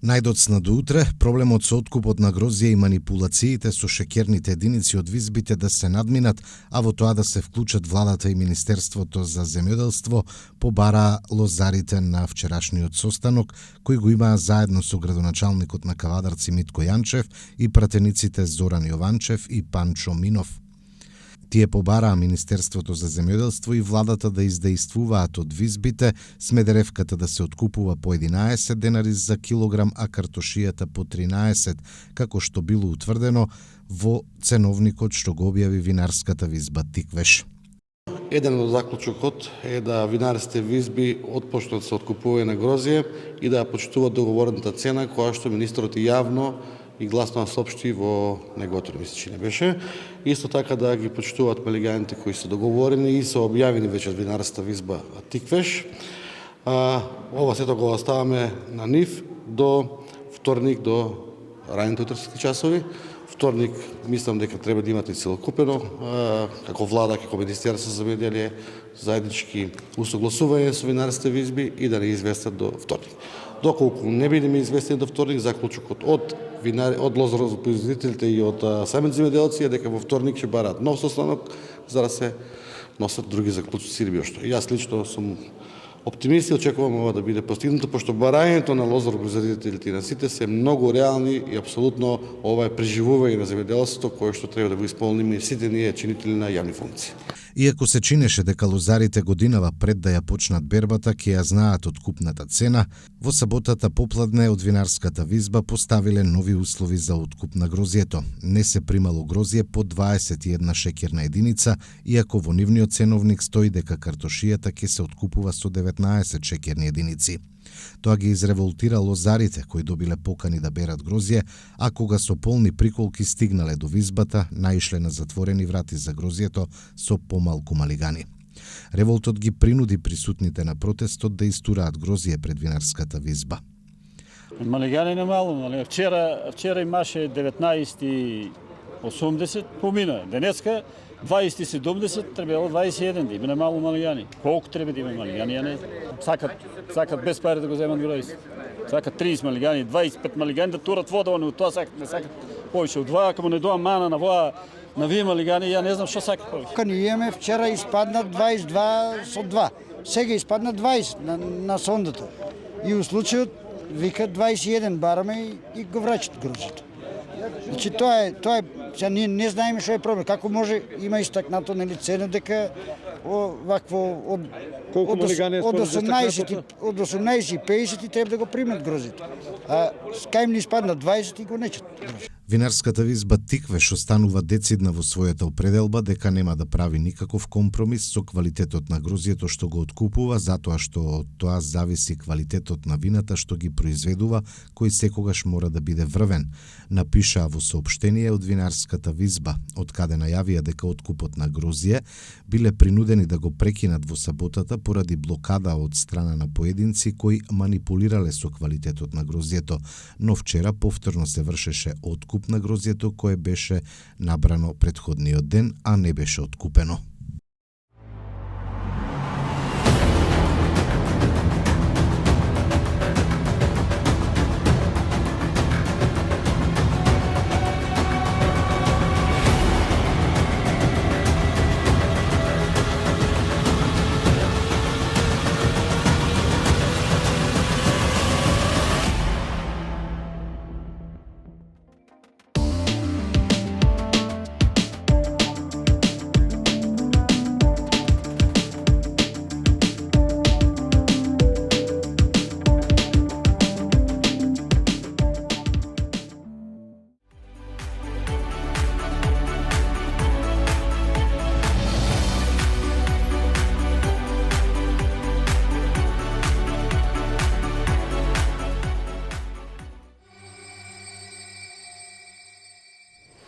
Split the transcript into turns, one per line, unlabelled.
Најдоцна до утре, проблемот со откупот на грозје и манипулациите со шеќерните единици од визбите да се надминат, а во тоа да се вклучат владата и Министерството за земјоделство, побараа лозарите на вчерашниот состанок, кој го имаа заедно со градоначалникот на Кавадарци Митко Јанчев и пратениците Зоран Јованчев и Панчо Минов. Тие побараа Министерството за земјоделство и владата да издејствуваат од визбите, смедеревката да се откупува по 11 денари за килограм, а картошијата по 13, како што било утврдено во ценовникот што го објави винарската визба Тиквеш.
Еден од заклучокот е да винарските визби отпочнат со откупување на грозје и да почитуваат договорената цена која што министерот јавно и гласно соопшти во неговото месечине беше. Исто така да ги почитуваат малиганите кои се договорени и се објавени веќе од винарската визба Тиквеш. Ова сето го оставаме на нив до вторник, до раните утрински часови. Вторник мислам дека треба да имате целокупено, како влада, како Министерство за земјоделие, заеднички усогласување со винарските визби и да не известат до вторник. Доколку не бидеме известени до вторник, заклучокот од лозаропроизводителите и од самите земјоделци е дека во вторник ќе бараат нов состанок за да се носат други заклучоци или било што. И јас лично сум оптимист и очекувам ова да биде постигнато, пошто барањето на лозаропроизводителите и на сите се многу реални и апсолутно ова е преживување на земјоделството кое што треба да го исполниме сите ние чинители на јавни функции.
Иако се чинеше дека лозарите годинава пред да ја почнат бербата ќе ја знаат откупната цена, во саботата попладне од винарската визба поставиле нови услови за откуп на грозјето. Не се примало грозје по 21 шеќерна единица, иако во нивниот ценовник стои дека картошијата ќе се откупува со 19 шеќерни единици. Тоа ги изреволтира лозарите кои добиле покани да берат грозје, а кога со полни приколки стигнале до визбата, наишле на затворени врати за грозјето со помалку малигани. Револтот ги принуди присутните на протестот да истураат грозје пред винарската визба.
Малигани немало, вчера имаше 19,80, помина. Денеска 20,70, требало 21 да има немало малигани. Колку треба да има малигани? Ја не сакат без пари да го земат грозје. Сакат 30 малигани, 25 малигани да турат вода, они тоа сакат, не сакат повеќе од два, ако му не доа мана на воа на вие малигани, ја не знам што сакат повеќе.
Ние имаме вчера испадна 22 со 2. Сега испадна 20 на сондата. И у случајот вика 21 бараме и го враќат грозјето. Значи тоа е сега ние не знаеме што е проблем. Како може има истакнато на цена дека вакво од 18,50 треба да го примат грозјето. А кај им не испадна 20 и го нечат.
Винарската визба Тиквеш останува децидна во својата определба дека нема да прави никаков компромис со квалитетот на грозјето што го откупува, затоа што од тоа зависи квалитетот на вината што ги произведува, кој секогаш мора да биде врвен, напишаа во соопштение од винарската визба, од каде најавија дека откупот на грозје биле принудени да го прекинат во саботата поради блокада од страна на поединци кои манипулирале со квалитетот на грозјето, но вчера повторно се вршеше откуп на грозјето кое беше набрано претходниот ден, а не беше откупено.